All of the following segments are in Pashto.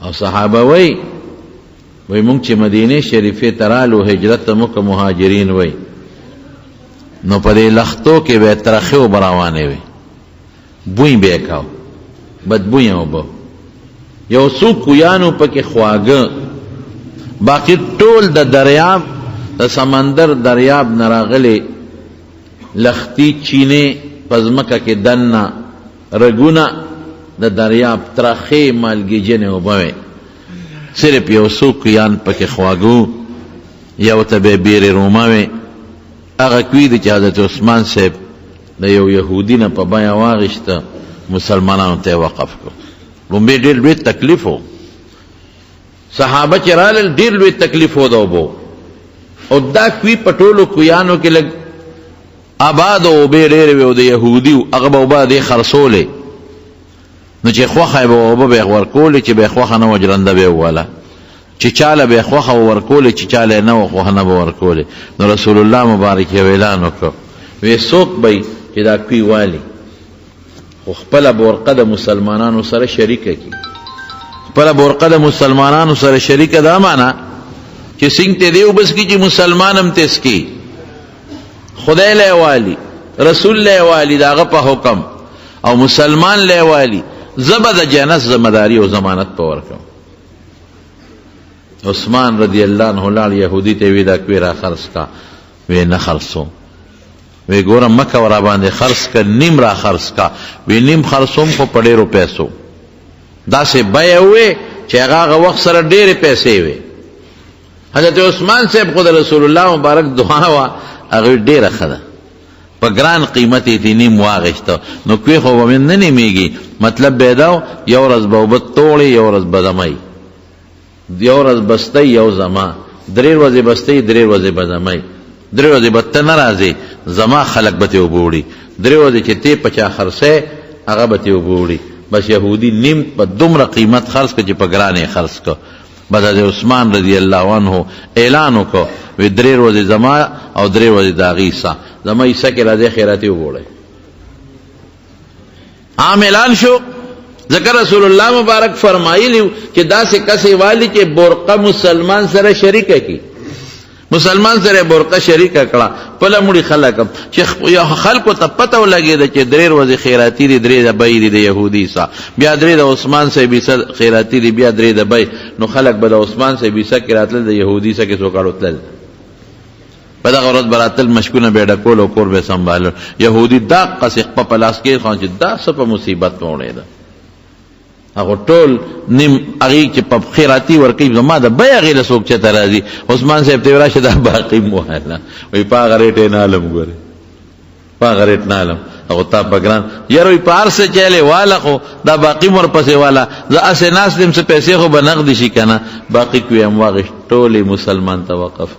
او صحابه وی مونږ چې مدینه شریفه ترالو هجرت مکه مهاجرین وی نو په دې لختو کې به ترخه براوانه وي بوئی به کاو بدبوئی وبو یو څو کویانو پکې خواګه باقی ټول د دریاب د سمندر دریاب نراغلي لختی چینه پزمکه کې دنه رګونه د دریاب ترخه مالګي جنې وبوي صرف یو څو کویان پکې خواګو یو ته به بیر روماوي هغه کوي د حضرت عثمان صاحب د یو يهودي نه په بیا واغشته مسلمانانو ته وقف کو لومبه ډېر لوی تکلیف وو صحابه چې رال ډېر لوی تکلیف وو دوبو او دا کوي پټولو کویانو کې لګ آباد او به ډېر وو د يهودي هغه به وبا د خرصولې نو چې خوخه به وبا ورکول چې به خوخه نه وجرنده به والا چې چاله به خوخه ورکول چې چاله نه خوخه نه ورکول نو رسول الله مبارک اعلان وکړ وې څوک به چې دا کوي والی خو خپل برقه د مسلمانانو سره شریکه کی خپل برقه د مسلمانانو سره شریکه دا معنا چې څنګه ته دیو بس کی چې مسلمانم تس کی خدای له والی رسول له والی داغه په حکم او مسلمان له والی زبد جنت ذمہداری او ضمانت په ورکو عثمان رضی اللہ عنہ لال یہودی ته وی دا کوي را خرڅ کا وی نه خرڅو وی ګورم مکه ورا باندې خرڅ کا نیم را خرڅ کا وی نیم خرڅوم خو په ډیرو پیسو دا سه بیا وی چې هغه وخت سره ډیره پیسې وی حضرت عثمان صاحب خود رسول الله مبارک دعا وا هغه ډیره خده په ګران قیمت یې نیم واغشته نو کوي خو ومن نه نیمیږي مطلب بیداو یو ورځ به وبد توړي یو ورځ بدمای یو ورځ بستی یو زما درې ورځې بستی درې ورځې بدمای درې ورځې بته ناراضي زما خلق به ته وبوړي درې ورځې چې ته پچا خرڅه هغه به ته وبوړي بس يهودي نیم په دومره قیمت خرڅ کړي چې په ګرانه خرڅ کړ بعد عثمان رضی الله عنه اعلان وکړ و درې ورځې زما او درې ورځې داغیسا زما عیسی کې راځي خیراتي وبوړي عام اعلان شو ذکر رسول الله مبارک فرمایلی چې دا سه کسي والی چې برقه مسلمان سره شریکه کی مسلمان سره برقه شریکه کړه په لمړي خلک چې خلکو ته پته ولګي چې درې ورځې خیراتی دي درې د بې د يهودي سا بیا درې د عثمان سه بي خیراتی دي بیا درې د بې نو خلک به د عثمان سه بي سره راتل د يهودي سره کې سو کاړو په دا غرض براتل مشکونه به ډکول او کور به سنبال يهودي دا قصې په پلاس کې خان چې دا څه په مصیبت وړي ده هغه ټول نیم هغه چې په خیراتی ورکی زما د بیا غیله څوک چې ترازی عثمان صاحب ته راشه دا باقی موهله وی پاغه ریټ نه علم ګوره پاغه ریټ نه علم هغه تا بګران یاره په ارسه چاله والا خو دا باقی مر پسې والا ز اسه ناس دم څه پیسې خو بنقد شي کنه باقی کوی هم واغ ټول مسلمان توقف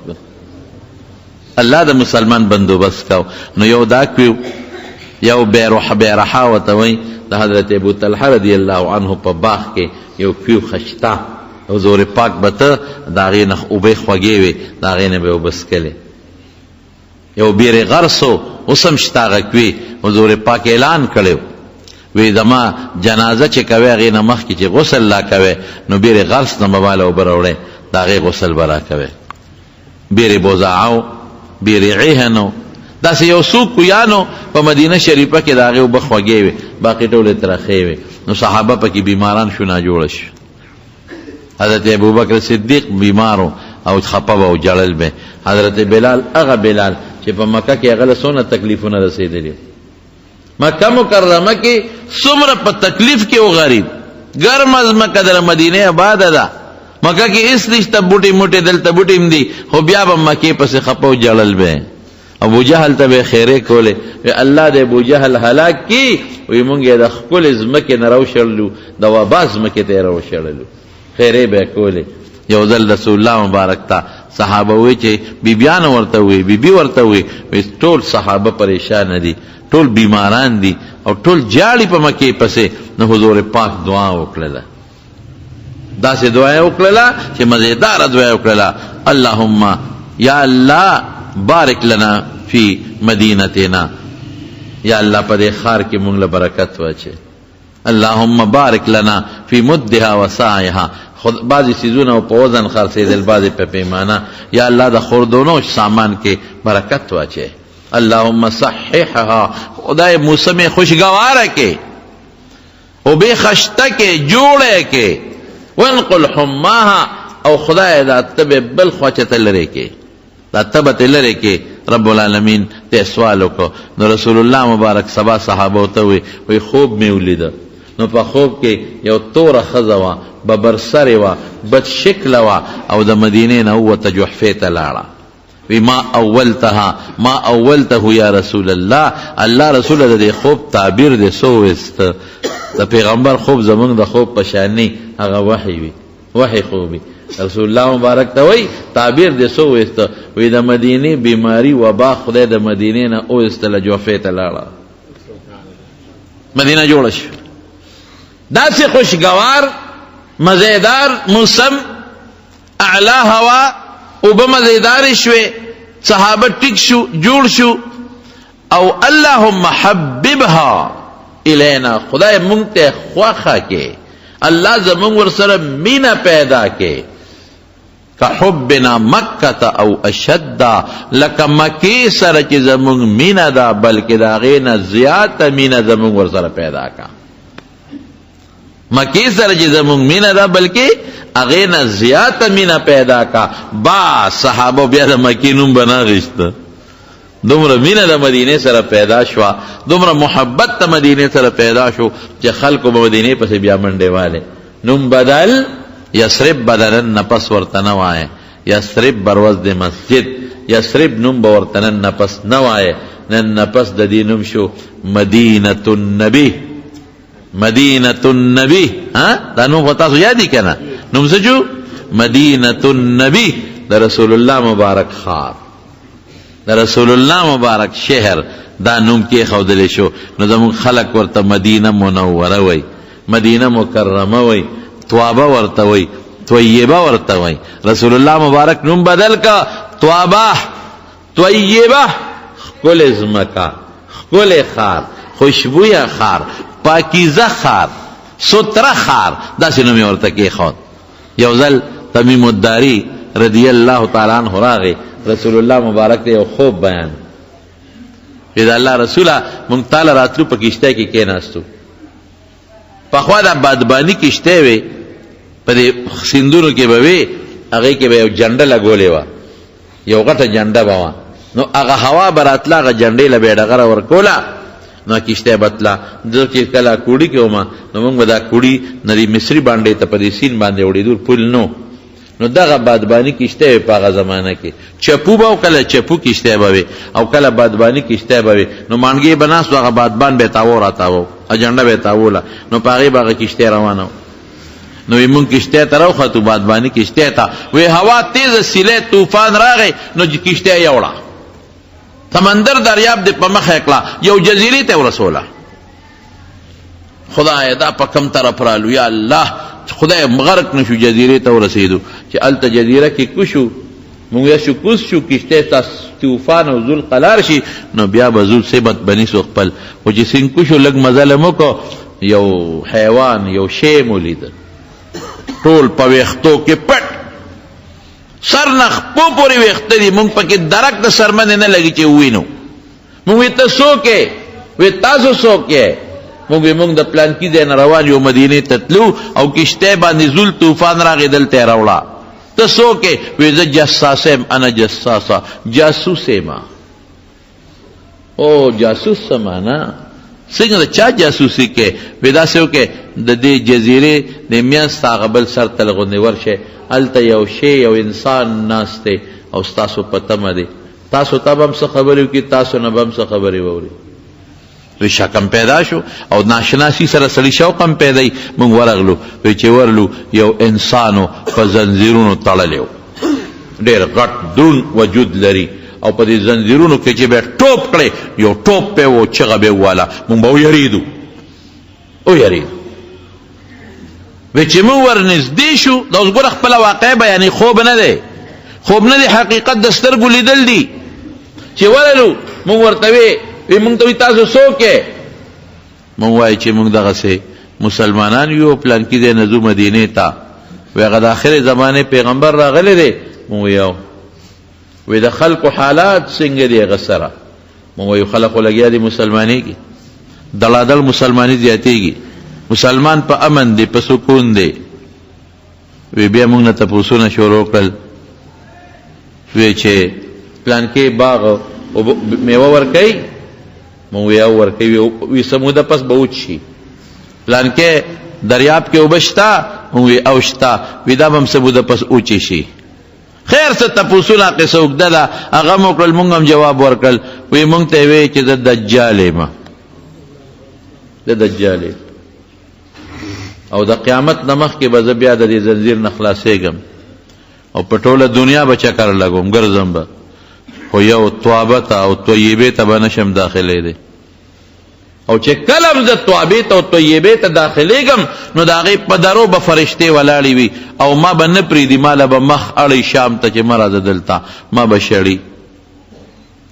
الله د مسلمان بندوبست کاو نو یو دا کوي یو بیروح بیرحا وتوي د حضرت ابو طلحه رضی الله عنه په باغ کې یو پیو خشتا حضور پاک بته داغې نه او به خوږی وي داغې نه به وبسکله یو بیر غرسو وسم شتاغه کوي حضور پاک اعلان کړو وی دما جنازه چې کوي غې نه مخ کې چې غسل لا کوي نو بیر غرس نه مواله وبروړي داغې غسل برا کوي بیر بوزاعو بیر عهنو دا سه یو سوق یانو په مدینه شریفه کې داغه وبخوږی وي باقی ټول ترخه وي نو صحابه پکې بیماران شو نه جوړ شي حضرت ابوبکر صدیق بیمارو او خپه او جړل به حضرت بلال هغه بلال چې په مکه کې هغه سونه تکلیفونه رسیدلي مکه مکرمه کې څومره په تکلیف کې او غریب ګرم از مکه در مدینه آباد ده مکه کې اس نشته بوټي موټي دلته بوټي مدي خو بیا به مکه پس خپه او جړل به ابو جهل ته خیره کوله الله دې ابو جهل هلاک کی وي مونږه د خپل زمکه نه راوشلو د وباز مکه ته راوشلو خیره به کوله یو ځل رسول الله مبارک تا صحابه وی چې بیبیان ورته وی بیبي ورته وی ټول صحابه پریشان دي ټول بیماران دي او ټول جاړي په مکه پسې نو حضور پاک دعا وکړه دا سه دعا وکړه چې مزیدار دعا وکړه اللهم یا الله بارک لنا فی مدینتنا یا الله په دې خار کې مونږ له برکت واچي اللهم بارک لنا فی مدها و سعیها، بعضی سیزونه په وزن خرڅېدل، بعضی په پیمانه. یا الله د خوردونو سامان کې برکت واچې. اللهم صححها، خدای موسم خوشگواره کې او بے خشته کې جوړه کې. وانقل حماها، او خدای دا تب بل خواچته لري کې، دا تبت لري کې. رب العالمین ته سوال وکړو. نو رسول الله مبارک سبا صحابه ته وی خوب می ولید. نو په خوب کې یو توره ښځه وه، ببرسرې وه، بد شکله وه، او د مدینې نه ووته جحفې ته لاړه. وی ما اولتها ما اولته یا رسول الله، الله رسول د دې خوب تعبیر دې سو وست. د پیغمبر خوب زمونږ د خوب په شانې هغه وحی وي، وحی خوبي. رسول الله مبارک ته وی تعبیر دې سو وست. وی د مدینې بیماری وبا خدای د مدینې نه اوستله، جوفې ته لاړه، مدینه جوړه شوه. داسې خوشگوار مزیدار موسم، اعلی هوا، اوبه مزیدار شوې، صحابه ټیک شو، جوړ شو. او اللهم حببها الینا، خدای مونږ ته خوښه کې، الله زمونږ ورسره مینه پیدا کې. کحبنا مکة او اشد، لکه مکی سره چې زمونږ مینه ده، بلکې د هغې نه زیاته مینه زمونږ ورسره پیدا کا. مکی سره چې زمونږ مینه ده، بلکې هغې نه زیاته مینه پیدا کا. با صحابه بیا د مکی نوم به نه غېسته، دومره مینه د مدینې سره پیدا شوه، دومره محبت د مدینې سره پیدا شو چې خلکو به مدینې پسې بیا منډې والې. نوم بدل، یسرب بدلن نپس ورته نه وایه، یسرب بروز د مسجد، یسرب نوم به ورته نن نپس نه وایه. نن نپس د دې نوم شو مدینة النبی. مدینة النبی، دا نوم خو تاسو یادی که نه؟ نوم څه شو؟ مدینة النبی، د رسول الله مبارک خار، د رسول الله مبارک شهر، دا نوم کې ښودلی شو. نو زموږ خلک ورته مدینه منوره وی، مدینه مکرمه وی، توابه ورته وی، طیبه ورته وی. رسول الله مبارک نوم بدل کا، توابه، طیبه، ښکلې ځمکه، ښکلې خار، خوشبویه خار، پاکیزه خار، ستره خار، داسې نوم یې ورته کېښود. یو ځل تمیم الداري رضی الله تعالی عنه راغی، رسول الله مبارک ته یو خوب بیان. چې د الله رسوله مونږ تاله راتلو په کشتی کې کېناستو. پخوا د بادباني کشتی وې، په دې سیندونو کې به وې، هغې کې به یو جنډه لګولې وه، یو غټه جنډه به وه. نو هغه هوا به راتله، هغه جنډې له به یې ډغره ورکوله، نو کشتی به تله. زه چې کله کوړي کې وم، نو مونږ به دا کوړي نه د مصري باندې ته په دې سیند باندې وړېدو، پل نو. نو دغه بادباني کشتی وې په هغه زمانه کې. چپو به او کله چپو کشتی به وې، او کله بادباني کشتی به وې. نو مانګې به ناست و، هغه بادبان به یې تاوو را تاوو، اجنډه به یې تاووله، نو په هغې به هغه کشتی روانه و. نو وی مونږ کشتی ته راوختو، بادباني کشتی ته. وی هوا تیزه سیلی طوفان راغی، نو کشتی یې یوړه، سمندر دریاب دې په مخه یې کړه، یو جزیرې ته ورسوله. خدای دا په کم طرف رالو، یا الله خدای غرق نشو، جزیرې ته ورسېدو. چې هلته جزیره کې کوشو، مونږ یا شو کوز شو، کشتی ته طوفان او ذل قلار شي، نو بیا به زو سبت بنیسو خپل. خو چې سینګ کوشو لږ مزله مو کو، یو حیوان، یو شی مو لیده، ټول په ویښتو کې پټ، سر نه خپو پورې ویښته دي، مونږ پکې درک د سرمنې نه لګي چې ووینو. مونږ وی ته څوک یې؟ وی تاسو څوک یې؟ مونږ وی مونږ د پلانکي ځای نه روان یو، مدینې ته تلو، او کشتی باندې زول طوفان راغی، دلته یې راوړه. ته څوک یې؟ وی زه جساس یم، انا جساسه، جاسوس یم. او جاسوس څه معنا؟ څنګه د چا جاسوسي کې؟ وی داسې وکړې، د دې جزیرې د میانځ هغه بل سر ته لغونې ورشئ، هلته یو شی، یو انسان ناست دی، او ستاسو په تمه دی، تاسو ته به هم څه خبرې وکړي، تاسو نه به هم څه خبرې واوري. وی شک هم پیدا شو، او ناشناسي سره سړي شوق هم پیدا وي. مونږ ورغلو، وی چې ورلو، یو انسانو په زنځیرونو تړلی و، ډېر غټ دون وجود لري، او په دې زنځیرونو کې چې به ټوپ کړی، یو ټوپ پې و، چغه به وواله، مونږ به ویرېدو، ویرېدو. وی چې مونږ ورنږدې شو، دا اوس ګوره خپله واقع بیانې، خوب نه دی، خوب نه دی، حقیقت د سترګو لیدل دي. چې ورلو، مونږ ورته وی مونږ ته وی تاسو څوک یې؟ مونږ وایو چې مونږ دغسې مسلمانان یو پلان کې د نزو مدینه ته وی هغه د آخر زمانه پیغمبر راغلی دی مو یو وی د خلکو حالات څنګه دی غسره مو یو خلکو لګیا دي مسلمانی کې دلادل مسلمانی زیاتېږي مسلمان په امن دی په سکون دی وی بیا موږ نه تپوسونه شروع کړل وی چې پلان کې باغ او میوه ورکوي مو یو ورکوي وی سموده پس به وچ شي پلان کې دریاب کې وبشتا وی اوشتا وی دا بم سموده پس اوچ شي خیر څه تپوسونه قصه وکړه هغه مو کړل موږ هم جواب ورکړل وی موږ ته وی چې د دجال یم د دجال او د قیامت نمخ کې به زه بیا د دې زنځیر نه خلاصېږم او په ټوله دنیا به چکر لګوم ګرځم به خو یو توابه ته او طیبې ته به نشم داخلېدی او چې کله هم زه توابې ته او طیبې ته داخلېږم نو د هغې په درو به فرشتې ولاړې وي او ما به نه پرېږدي ماله به مخ اړی شام ته چې مه راځه دلته ما به شړي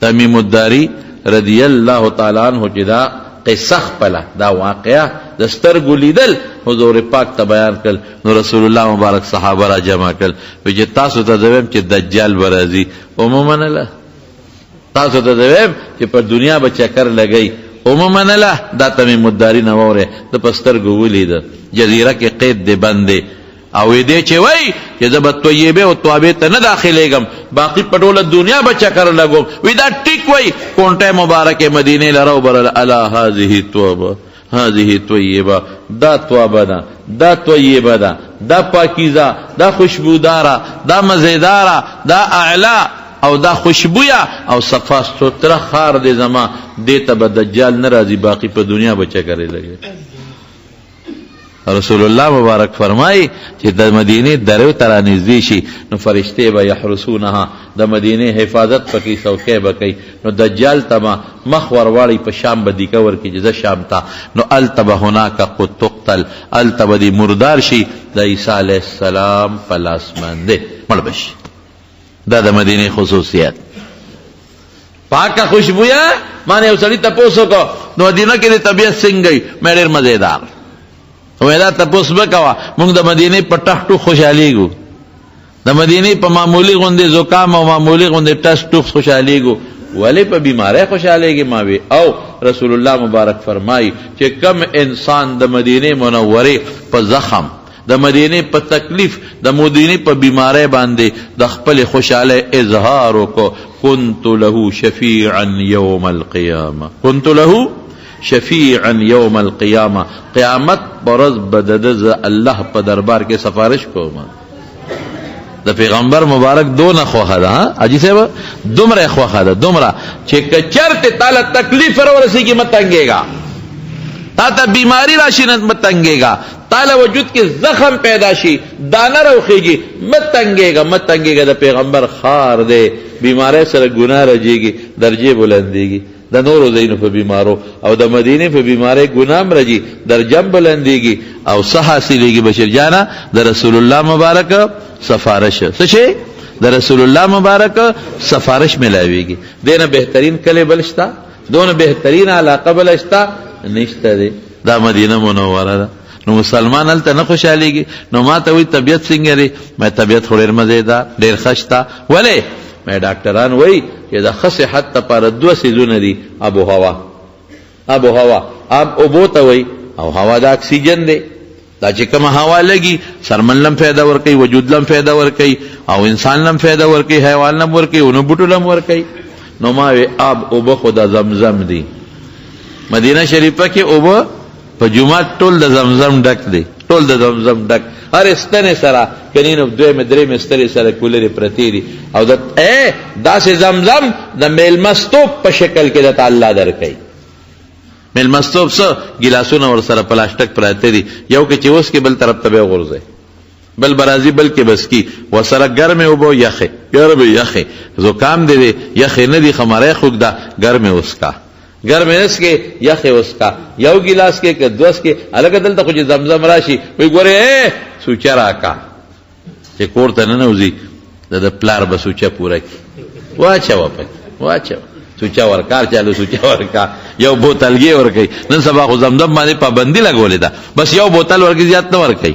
تمیم الداري رضی الله تعالی عنه چې دا قصه خپله دا واقعه د سترګو لیدل حضور پاک ته بیان کړل نو رسول الله مبارک صحابه را جمع کړل وی چې تاسو ته دویم چې دجال به راځي ومومنله تاسو ته دویم چې په دنیا به چکر لګئ ومومنله دا تمیم الداري نه واورئ د په سترګو ولیده جزیره کې قید دی بند دی او دې چې وای چې زه به طیبې او توابې ته نه داخلېږم باقي په ټوله دنیا به چکر لګوم وی دا ټیک وای کونټه مبارکه مدینې لره وبرل الا هذه توبه هذه طیبه دا توبه ده دا طیبه ده دا پاکیزه دا خوشبوداره دا مزیداره دا اعلا او دا خوشبویا او صفا ستره خار دی زما دې ته به دجال نه راځي باقي په دنیا به چکرې لګي رسول الله مبارک فرمای چې د مدینه درو تر نږدې شي نو فرشتې به یحرسونها د مدینه حفاظت پکې څوکۍ به کوي نو دجال ته مخ ورواړي په شام به دیکه ورکړي چې زه شام ته نو التبه هناک قد تقتل التبه دی مردار شي د عیسی علیه السلام په لاس باندې مړ بشي دا د مدینه خصوصیت پاکه خوشبویا مانه یو سړي تپوس وکړو نو مدینه کې د طبیعت څنګه مې ډېر مزیدار ویدا تپوس بکوا موږ د مدینه په ټخټو خوشحالېږو د مدینه په معمولی غوندې زکام او معمولی غوندې ټس ټوخ خوشحالېږو ولې په بیماری خوشحالېږي ما وی او رسول الله مبارک فرمایي چې کم انسان د مدینه منورې په زخم د مدینه په تکلیف د مدینه په بیماری باندې د خپل خوشاله اظهار وکړو كنت له شفیعا یوم القیامه كنت له شفیعا یوم القیامه قیامت برز بدد الله په دربار کې سفارش کوم د پیغمبر مبارک دونه خوخه ده اجي صاحب دومره خوخه ده دومره چې کچرته تعالی تکلیف ورسیږي متنګيګا تا ته بیماری راشي نه متنګيګا تعالی وجود کې زخم پیدا شي دانه روخيږي متنګيګا د پیغمبر خار ده بیماری سره ګناه راځيږي درجه بلنديږي د نورو زینو په بیمارو او د مدینه په بیماری ګنام راځي درجه بلنديږي او صح حاصلېږي بشر جانا د رسول الله مبارک سفارش څه شي د رسول الله مبارک سفارش ملاويږي دینه بهترین کله بلشتا دونه بهترین علاقه بلشتا نشته دی دا مدینه منوره ده نو مسلمان هلته نه خوشحالېږي نو ما ته وایي طبیعت څنګه دی مې طبیعت خو ډېر مزېدار ډېر ښه شته ولې مې ډاکټران وایي چې د ښه صحت لپاره دوه څیزونه دي آب و هوا آب اوبو ته وایي او هوا د اکسیجن دی دا چې کومه هوا لګي سرمن لم فایده ورکوي وجود لم فایده ورکوي او انسان لم فایده ورکوي حیوان لم ورکوي ونو بوټو لم ورکوي نو ما وی آب اوبه خو د زمزم دی مدینه شریفه کې اوبه په جمعات ټول د زمزم ډک دی ټول د زمزم ډک هر استنې سره کنینو دوی درې مستري سره کولري پرتی دي او داسې زمزم د میلمستوب په شکل کې د الله درکوي میلمستوب څه ګلاسونه ور سره پلاستیک پراته دي یو کې چې اوس کې بل طرف ته به غورځي بل برازي بل کې بس کی وسره ګرمه وبو یخه ګرمه یخه زکام دی یخه نه دی خمره خوګ دا ګرمه اوس کا ګرمه اس کې یخه اوس کا یو ګلاس کې دوس کې الګ دلته خو زمزم راشي وي ګوره سوچا راکا چې کوړه نه نوځي د پلار بسوچا پورا کی واچو سوچا ورکار چالو سوچا ورکا یو بوتلګي ورکوي. نن سبا خو زمزم باندې پابندي لګولې ده، بس یو بوتل ورکوي، زیات نه ورکوي،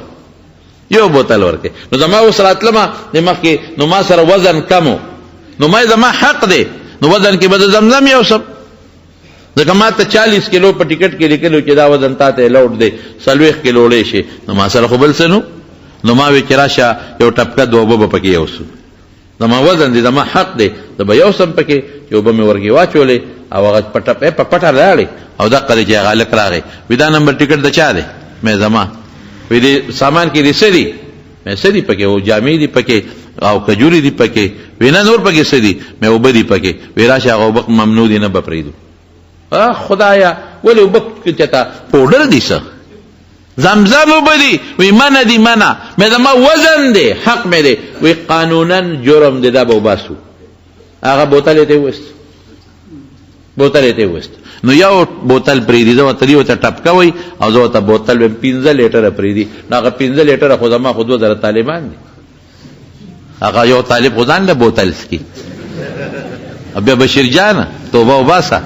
یو بوتل ورکوي. نو زما اوس راتلمه د مخکې، نو ما سره وزن کمو، نو ما زما حق دی، نو وزن کې به د زمزم یو سم، ځکه ما ته 40 کیلو په ټیکټ کې لیکلو چې دا وزن تا ته لوټ دی 40 کیلو وړی شي، نو ما سره خو بل څه نو. نو ما وی چې راشه یو ټپکه دوه اوبه به پکې یوسو، زما وزن دی، زما حق دی، زه به یو سم پکې چې اوبه مې ورګې واچولې او هغه په پټه لاړې او دقه دی چې هغه هلک راغی، وي دا نمبر ټیکټ د چا دی؟ مې زما. وی دې سامان کې دې څه دي؟ مې څه دي پکې؟ او جامې دي پکې او کجوري دي پکې. وی نه نور پکې څه دي؟ مې اوبه دي پکې. وی راشه هغه اوبه ممنوع دي، نه به پرېږدو. خدایا ولې اوبه چېته پوډر دي څه؟ زمزم اوبه دي؟ وی منه دي منه، مې زما وزن دی، حق مې دی. وی قانونا جرم دی، دا به وباسو. هغه بوتل یې ته وویست، بوتل یې ته وویست. نو یو بوتل پرېږدي، زه ورته دي ورته ټپکه وی او زه ورته بوتل ویم 15 لیټره پرېږدي. نو هغه 15 لیټره خو زما خو 2000 طالبان دي، هغه یو طالب خو ځان له بوتل څکي. بیا بشیر جانه توبه وباسه،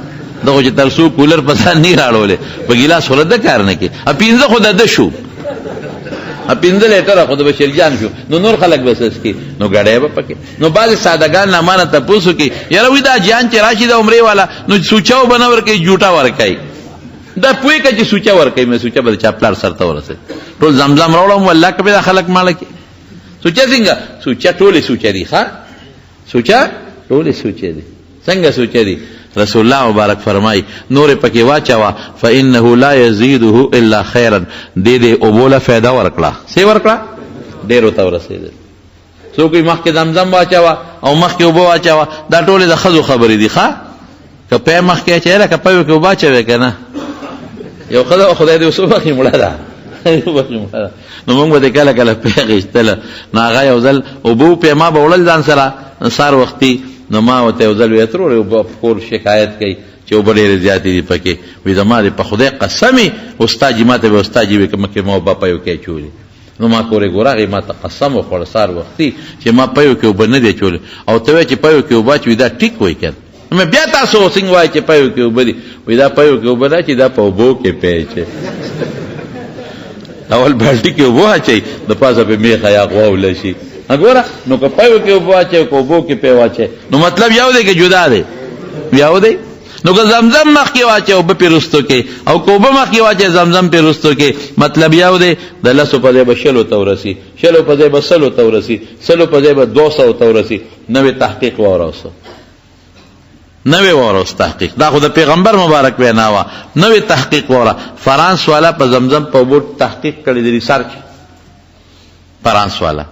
دغه چې تر څو کولر په ځان نه راړولې په ګیلاس خو د کار نه کې 15 خو د شو 15 لیټره خو د بشیر جان شو. نو نور خلک بس اسکی نو غړې به پکې. نو بعض سادهګان نه مانه تاسو کې یاره وې دا جان چې راشي د عمره والا نو سوچاو بنور کې جوټا ور کوي، دا پوي کې چې سوچا ور کوي. مې سوچا به چاپلار سرته ورسه ټول زمزم راوړم والله کبه د خلک مال کې سوچا څنګه سوچا ټولې سوچا دي، ها سوچا ټولې سوچا دي، څنګه سوچا دي؟ رسول الله مبارک فرمای نور پکې واچوا فانه لا یزيده الا خيرا، دې دې او بوله فائدہ ورکړه. څه ورکړه؟ ډېر ته ورسېدل. څوک مخکې زمزم واچوا او مخکې او بو واچوا، دا ټولې د خزو خبرې دي. ښا که په مخکې چې لکه په کې واچوي کنه یو خدای دې وسو مخې مړه ده نو موږ به کله کله پیغشتل نو هغه یو ځل او بو په ما به وړل ځان سره سار وختي. نو ما ورته یو ځل ویترو او کور شکایت کوي چې او ډېرې زیاتې دي پکې. وی زما دې په خدای قسمي استاد ماته به استاد وي که مکه ما بابا یو کې چولې. نو ما کورې ګورغه ما ته قسم وخوړ سار وختي چې ما پيو کې وبنه دي چولې او ته چې پيو کې وباچوي دا ټیک وای کړ. مې بیا تاسو څنګه وای چې پيو کې وبدي؟ وی دا پيو کې وبدا چې دا په بو کې پیچې اول بالټي کې وبو اچي د پاسه په میخه یا غوول شي وګوره. نو که پيو کې وبو اچي کو بو کې په واچي نو مطلب یو دی کې جدا دی، یو دی. نو که زمزم مخ کې واچي او په پیرستو کې او کوبه مخ کې واچي زمزم پیرستو کې مطلب یو دی. د لاسو په ځای به شلو تورسي، شلو په ځای به سلو تورسي، سلو په ځای به 200 تورسي. نوې تحقیق وراوسه، نوې وراوس تحقیق، دا خو د پیغمبر مبارک وینا وا. نوې تحقیق ورا فرانس والا په زمزم په بوت تحقیق کړی دی، ریسرچ فرانس والا.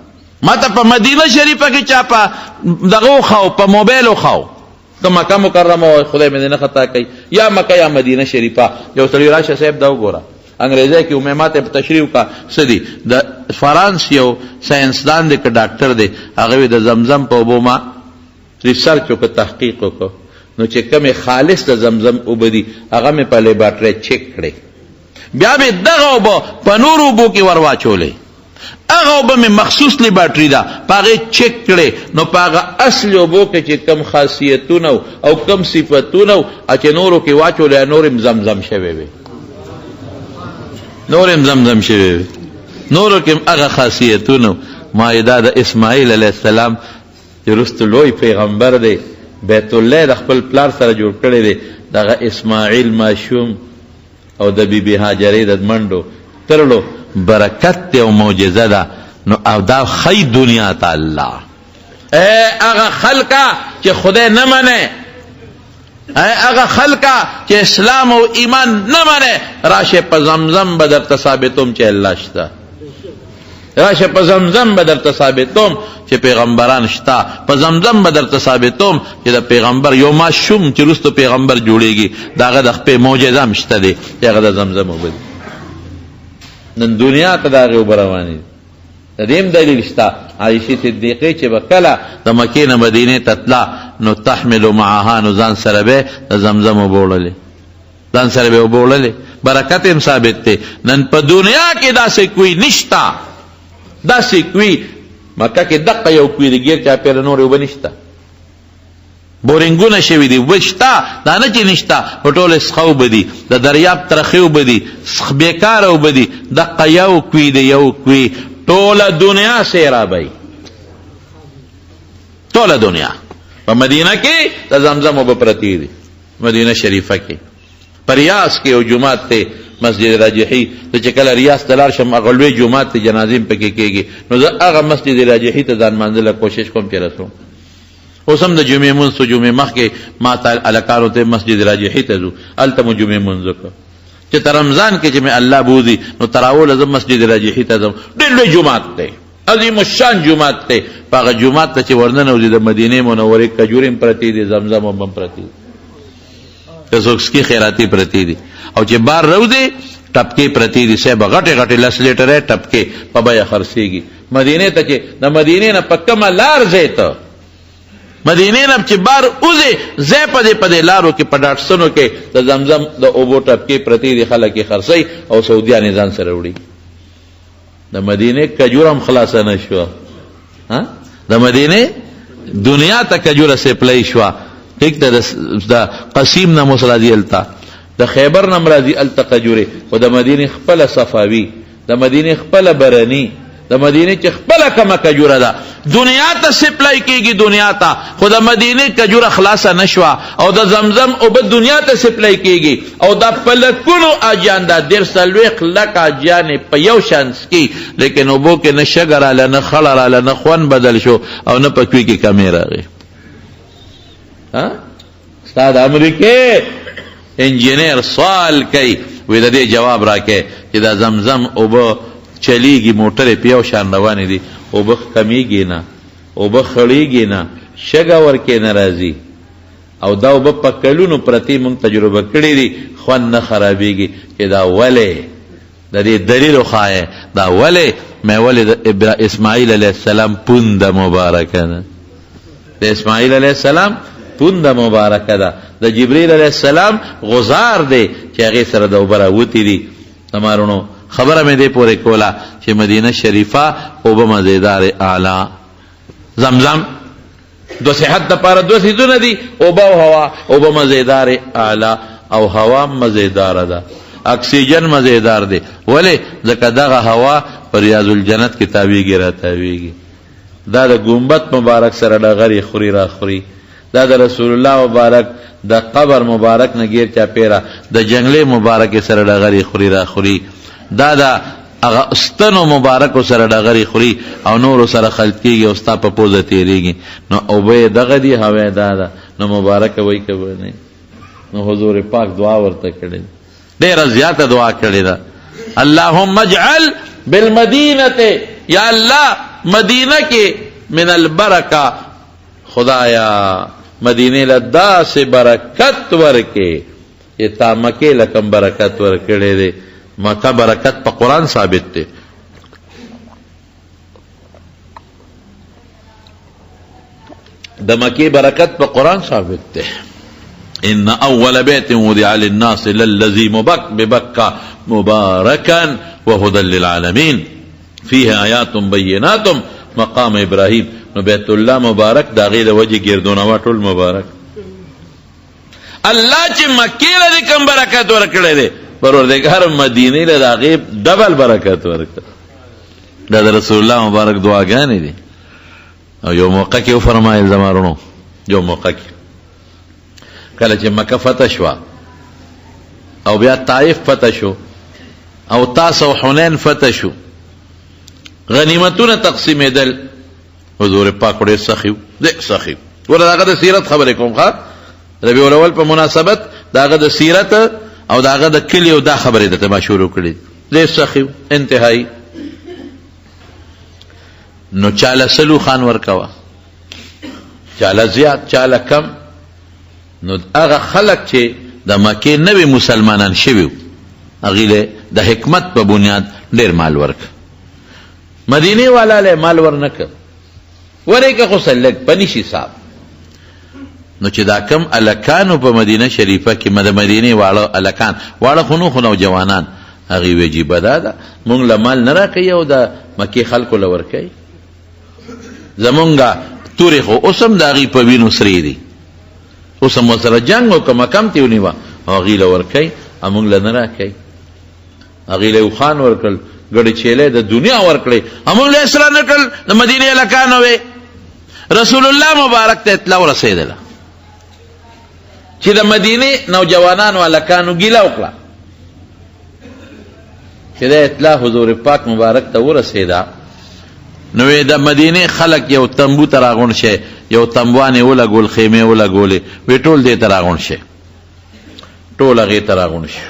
ماته په مدینه شریفه کې چا په دغه خو په موبایل خو د مکه مکرمه خدای مې نه خطا کوي یا مکه یا مدینه شریفه یو سړی راشه صاحب دا وګوره انګریزي کې مهماته په تشریح کا سدي د فرانس یو ساينسدان دی ک ډاکټر دی هغه د زمزم په وبما ریسرچ او تحقیق وکړ. نو چې کومه خالص د زمزم وبدي هغه مې په لیبارټری چیک کړي، بیا به دغه وب په نور وبو کې ورواچولې، هغه وب مې مخصوص لیبارټری دا پاغه چیک کړي. نو پاغه اصل وبو کې چې کم خاصیتونه او کم صفاتونه چې نورو کې واچولې نورم زمزم شوي وي، نورم زمزم شوي وي، نورو کې هغه خاصیتونه. مائده د اسماعیل علیه السلام چې رسول لوی پیغمبر دی، بیت الله د خپل پلار سره جوړ کړی دی. دغه اسماعیل ماشوم او د بیبي هاجرې د منډو ترلو برکت او معجزه ده. نو او دا خی دنیا ته الله هغه خلقه چې خدای نه منه، هغه خلقه چې اسلام او ایمان نه منه، راشه په زمزم بدر ثابتوم چې الله شته، راشه په زمزم بدر ثابتوم چې پیغمبران شته، په زمزم بدر ثابتوم چې د پیغمبر یو ماشوم چې رستو پیغمبر جوړیږي داغه د خپل معجزه مشته دی، هغه د زمزم وبد. نن دنیا ته داغه وبرواني د دې دلیل شته. عائشه صدیقه چې وکړه د مکې نه مدینه ته تطلع نو تحمل معها نو ځان سره به د زمزم وبوللې، ځان سره به وبوللې، برکت هم ثابت دی. نن په دنیا کې داسې کوئی نشتا، داسې کوئی مکه کې دقه یو کوئی د غیر چا پیر نور وبنشتا، بورنګونه شوي دي، وشتا دا نه چې نشتا، په ټول سخو بدي، د دریاب ترخیو بدي، بیکاره بدي، دقه یو کوي د یو کوي، ټوله دنیا سیرابی، ټوله دنیا په مدینه کې د زمزم اوبه پرتې دي. مدینه شریفه کې په ریاض کې یو جومات ته مسجد راجحي، ته چې کله ریاض ته لاړ شم هغه لوی جومات ته جنازې پکې کېږي، نو زه هغه مسجد راجحي ته ځان مانځله کوشش کوم چې رسوم. اوس هم د جمعې مونځ څو جمعې مخکې ما ته هلکانو ته مسجد راجحي ته ځو، هلته مو جمعې مونځ وکړه چې تر رمضان کې چې مې الله بوځي نو تراوله زه مسجد راجحي ته ځم. ډېر لوی جومات دی، عظیم الشان جومات دی. په هغه جومات ته چې ورننوځي د مدینې منورې کجورې هم پرتې دي، زمزم هم پرتې دي، که څوک سکي خیراتي پرتې دي، او چې بار روځي ټپکې پرتې دي، صاحب غټې غټې 10 لیټره ټپکې په بیه خرڅېږي. مدینې ته چې د مدینې نه په کومه لار ځې ته، مدینې نه چې بار وځې ځای په دې لارو کې په ډاټسنو کې د زمزم د اوبو ټپکې پرتې دي، خلک یې خرڅوي او سعودیان یې ځان سره وړي. د مدینې کجوره هم خلاصه نه شوه، د مدینې دنیا ته کجوره سپلای شوه. ټیک ده، د قسیم نه موس راځي الته، د خیبر نه راځي الته کجورې، خو د مدینې خپله صفاوي، د مدینې خپله برني، د مدینې چې خپله کمه کجوره ده دنیا ته سپلای کېږي، دنیا ته، خو د مدینې کجوره خلاصه نشوه. او د زمزم اوبه دنیا ته سپلای کېږي، او دا په لکونو اجیان ده، 140 لکه اجیانې په یو شان څکي، لیکن اوبو کې نه شګه راله، نه خړه راله، نه خوند بدل شو، او نه په کوي کې کمې راغی. ستا د امریکې انجینیر سوال کوي، وی د دې جواب راکې چې دا زمزم اوبه چلیږي، موټرې په یو شان روانې دي، اوبه کمیږي نه، اوبه خړېږي نه، شګه ورکې نه راځي، او دا اوبه په کلونو پرتې مونږ تجربه کړې دي، خوند نه خرابېږي. چې دا ولې د دې دلیل وښایې، دا ولې مې ولې د اسماعیل علیه السلام پونده مبارکه ده، د اسماعیل علیه السلام پونده مبارکه ده، د جبریل علیه السلام غزار دی چې هغې سره د اوبه راوتې دي. تمارونو خبره مې دې پورې کوله چې مدینه شریفه اوبه مزیدار اعلی. زمزم دو صحت دپاره دو څیزونه دي، اوبه او هوا. اوبه مزیدار اعلی او هوا مزیداره ده، اکسیجن مزیدار دی. ولې؟ ځکه دغه هوا په ریاض الجنت کې تاویږي را تاویږي. دا د ګنبد مبارک سره ډغرې خوري را خوري، دا د رسول الله مبارک د قبر مبارک نه غیر چاپیره د جنگلې مبارک سره ډغرې خوري را خوري، دا د هغه ستنو مبارکو سره ډغرې خوري او نورو سره خلط کېږي او ستا په پوزه تېرېږي. نو اوبه یې دغه دي، هوا دا ده، نو مبارکه وایي که به نه. نو حضور پاک دعا ورته کړې، ډېره زیاته دعا کړې ده، اللهم اجعل بالمدینه، یا الله مدینه کې من البرکه، خدایا مدینه له داسې برکت ورکې چې تا مکې له کم برکت ورکړی دی. مکه برکت په قرآن ثابت دی. د مکې برکت په قرآن ثابت دی. ان اول بیت وضع للناس للذي ببکه مبارکا وهدى للعالمین فیه آیات بینات مقام ابراهیم. نو بیت الله مبارک دا غیر وجه گردونوا ټول مبارک. الله چې مکې له کم برکت ورکړی دی، پروردگار مدینه له دا غیر ډبل برکت ورکړ. دا د رسول الله مبارک دعاګانې دي. او یو موقع کې فرمایل زمارونو، یو موقع کې کله چې مکه فتح شوه او بیا طائف فتح شو او تاس او حنین فتح شو، غنیمتونه تقسیمېدل، حضور پاک ډېر سخي ډېر سخي. ورته هغه د سیرت خبرې کوم ښه، ربیع الاول په مناسبت د هغه د سیرت او د هغه د کلي او دا خبرې درته ما شروع کړې، ډېر سخي انتهایی. نو چاله سلو خان ورکوه، چاله زیات چاله کم. نو هغه خلق چې د مکې نوي مسلمانان شوي هغې له د حکمت په بنیاد ډېر مال ورک. مدینې والا له مال ورنکه، ورېکه خو څه لږ په نشي صاحب. نو چې دا کم الکانو په مدینه شریفه کې د مدینې واړه الکان، واړه خو نو خو نوجوانان، هغې ویې جیبه دا ده مونږ له مال نه راکوي او د مکې خلکو له ورکوي. زمونږ تورې خو اوس هم د هغې په وینو سرې دي، اوس هم ورسره جنګ وکړه مکم ته ونیوه او هغې له ورکوي موږ له نه راکوي هغې له یو خان ورکړل ګډې چیلې د دنیا ورکړې موږ له اسره نه کړل د مدینې هلکانو وې رسول الله مبارک ته اطلاع ورسېدله چې د مدینې نوجوانانو هلکانو ګیله وکړه چې دا اطلاع حضور پاک مبارک ته ورسېده نو د مدینې خلک یو تنبو ته راغونډ شي یو تنبوانې ولګول خیمې ولګولې وی ټول دې ته راغونډ شي ټول هغې ته راغونډ شي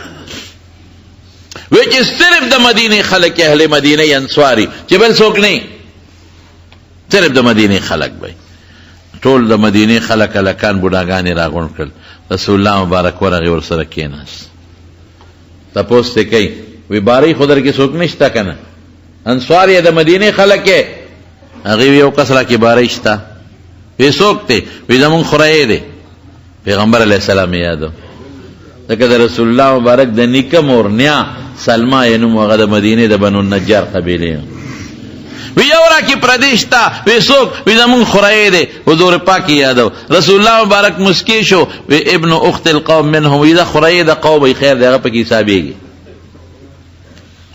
وی چې صرف د مدینې خلک اهل مدینه انصاري چې بل څوک نه صرف د مدینې خلک به ټول د مدینې خلک هلکان بوډاګانې راغونډ کړل رسول الله مبارک ورغې ورسره کېناست تپوس ته کوي وی بارې خو در کې څوک نشته که نه انصار یې د مدینې خلک یې هغې یو کس را کې بارې شته وی څوک دی وی زمونږ خورایې دی پیغمبر علیه السلام یې یادو ځکه د رسول الله مبارک د نیکه مور نیا سلما یې نوم هغه د مدینې د بنو النجار قبیلې وی یو را کې پردی شته وی څوک وی زمونږ خورایې دی حضور پاک یې یادو رسول الله مبارک مسکی شو وی ابن اخت القوم منهم وی دا خورایې د قوم وی خیر دی هغه پکې حسابېږي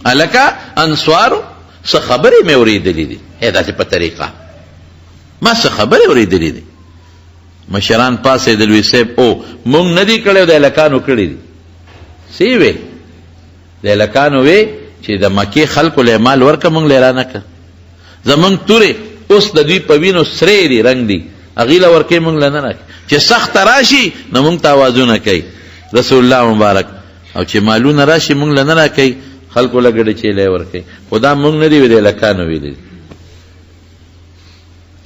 هلکه انصارو څه خبرې مې اورېدلې دي داسې په طریقه ما څه خبرې اورېدلې دي مشران پاسېدل وی صاحب او مونږ نه دي کړی د هلکانو کړي دي څه وې د هلکانو وې چې د مکې خلکو له مال ورکه مونږ له رانه کړه زمونږ تورې اوس د دوی په وینو سرې دي رنګ دي هغې له ورکې مونږ له نه راکړي چې سخته راشي نو مونږ ته اوازونه کوي رسول الله مبارک او چې مالونه راشي مونږ له نه راکوي خلکو له ګډې چیلې ورکوي خو دا مونږ نه دي وی د هلکانو ویلي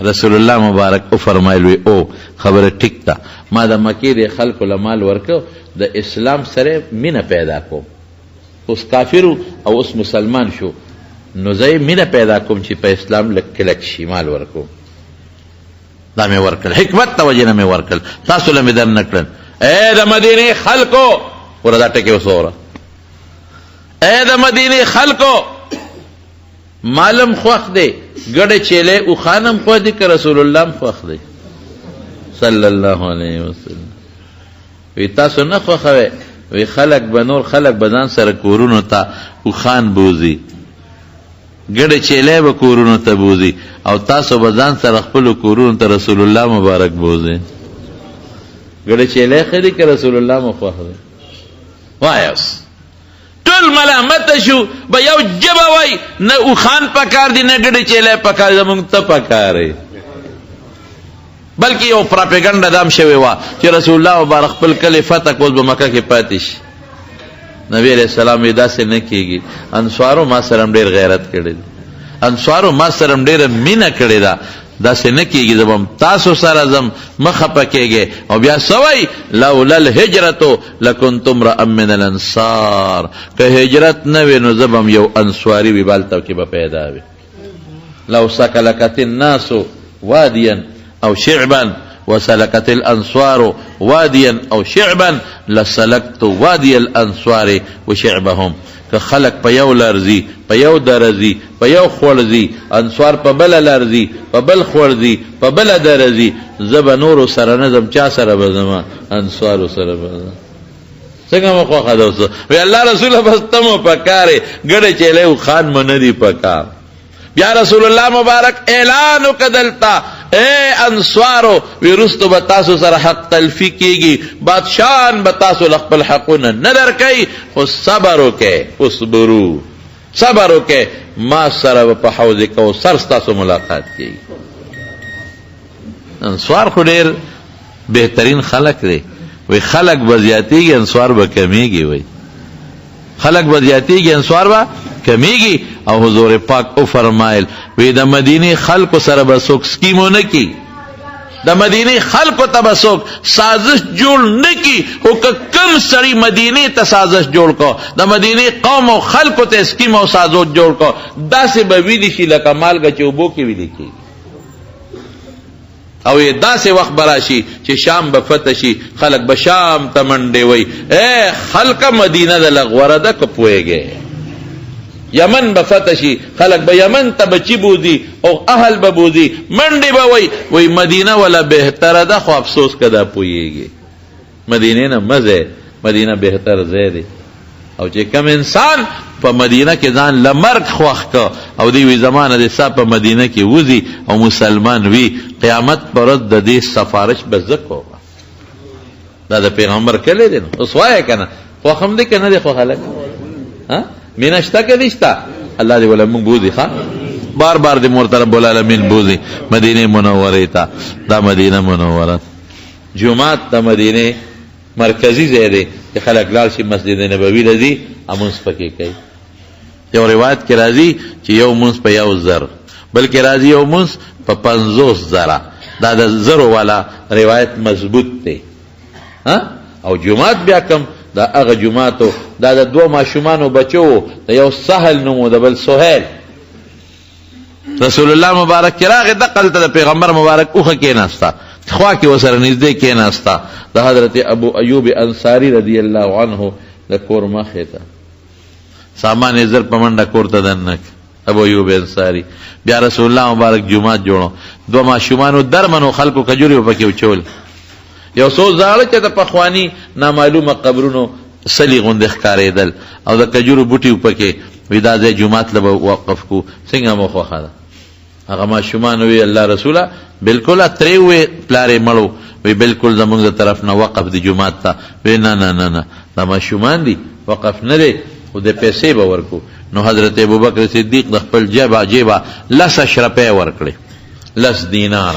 رسول الله مبارک او فرمایل وی او خبره ټیک ده ما د مکې د خلکو له مال ورکو د اسلام سره مینه پیدا کوم اوس کافرو او اوس مسلمان شو نو زه مینه پیدا کوم چې په اسلام لږ کلک شي مال ورکوم دا مې ورکړل حکمت ته وجې نه مې ورکړل تاسو له مې در نه کړل ای د مدینې خلکو وره دا ټکې اوس وره ای د مدینې خلکو مالم خوښ دی ګډه چیلې او خانم خوښ دی که رسول الله هم خوښ دی صلی الله علیه وسلم وی تاسو نه خوښوئ وی خلک به نور خلک به ځان سره کورونو ته او خان بوزي ګډه چیلې به کورونو ته بوزي او تاسو به ځان سره خپلو کورونو ته رسول الله مبارک بوزي ګډه چیلې ښه دی که رسول الله مو خوښ دی وایاست ټول ملامت شو به یو جبه وای نه او خان پکار دی نه ګډې چیلې پکار زمونږ ته پکارې بلکې یو پراپیګنډه دام شوې وه چې رسول الله مبارک خپل کلی فتح کوس به مکه کې پاتې شي نبی علیہ السلام یې داسې نه کېږي انصارو ما سره هم ډېر غیرت کړی دی انصارو ما سره هم ډېره مینه کړې ده داسې نه کېږي زه به تاسو سره ځم مه خفه کېږئ او بیا څه وایي لولا الهجرتو لکنت امرأ من الانصار که هجرت نه وي نو زه به هم یو انصاري وي بالته کې به پیدا وي لو سکلکت الناس وادیا او شعبا وسلكت الأنصار واديا أو شعبا لسلكت وادي الأنصار وشعبهم که خلق په یو لرزي په یو درزي په یو خورزي انصار په بل لرزي په بل خورزي په بل درزي زب نور سره نظم چا سره بزما انصار سره بزما څنګه مو خو خدوسه وی الله رسول بس تم پکاره ګډه چيله خان من دي پکا بیا رسول الله مبارک اعلان وکدلتا اے انصارو ورستو بتاسو سره حق تلفی کیږي بادشاہان بتاسو خپل حقونه نه درکې خو صبر وکې اصبرو صبر وکې ما سره په حوض کو سر تاسو ملاقات کیږي انصار خو ډېر بهترین خلق دی وی خلق بزیاتیږي انصار به کمیږي وی خلق بزیاتیږي انصار به کمیږي او حضور پاک او فرمایل وی د مدینه خلق سره به څوک سکیمو نه کی د مدینه خلق ته به څوک سازش جوړ نه کی او کم سړی مدینه ته سازش جوړ کو د مدینه قوم او خلق ته سکیم او سازش جوړ کو داسې به ویلی شي لکه مالګه چې وبو کې ویلی کی او داسې وخت براشي چې شام به فتح شي خلق به شام ته منډې وي اے خلق مدینه د لغوره ده که پوهېږې یمن به فتح شي خلق به یمن ته بچی بوزي او اهل به بوزي منډې به وي مدینه ولا بهتره ده خو افسوس که دا پوهېږې مدینه نه مزه مدینه بهتر ځای دی او چې کم انسان په مدینه کې ځان لمرګ خوښ کا او دی وی زمانه د صاحب په مدینه کې وځي او مسلمان وی قیامت پر ورځ د دې سفارش به زکو دا د پیغمبر کله دی نو اوس وایې کنه خو هم دې کنه دی خو خلک ها مینشتا کې دشتا الله دې ولا موږ بوزي ښا بار بار دې مرتبه رب العالمین بوزي مدینه منوره ته دا مدینه منوره جمعات د مدینه مرکزی ځای دی چې خلک لاړ شي مسجد نبوي لذي امونس پکې کوي یو روایت کې راځي چې یو مونس په 1000 بلکې راځي یو مونس په 500,000 دا د زرو والا روایت مضبوط دی ها او جمعات بیا کم دا هغه جمعاتو دا د دوه ماشومانو بچو د یو سهل نومو د بل سهیل رسول الله مبارک راغی دقل ته پیغمبر مبارک اوخه کېناستا خوا کې وسره نږدې کېناستا د حضرت ابو ایوب انصاری رضی الله عنه د کور مخې ته سامان زر پمنډه کورته دنک ابو ایوب انصاری بیا رسول الله مبارک جمعات جوړو دوه ماشومانو درمنو خلکو کجوري پکې وچول یو څو زاړه چې د پخوانی نامعلومه قبرونو سلی غوندې ښکارېدل او د کجورو بوټي پکې وی دا ځای جمعات له وقف کو څنګه مو خوښه ده هغه ماشومان وی الله رسوله بالکل اترې وی پلارې مړو وی بالکل زمونږ د طرف نه وقف دی جمعات ته وی نه نه نه نه دا ماشومان دي وقف نه دی خو د پیسې به ورکو نو حضرت ابوبکر صدیق د خپل جیبه 10 اشرفې ورکړي 10 دینار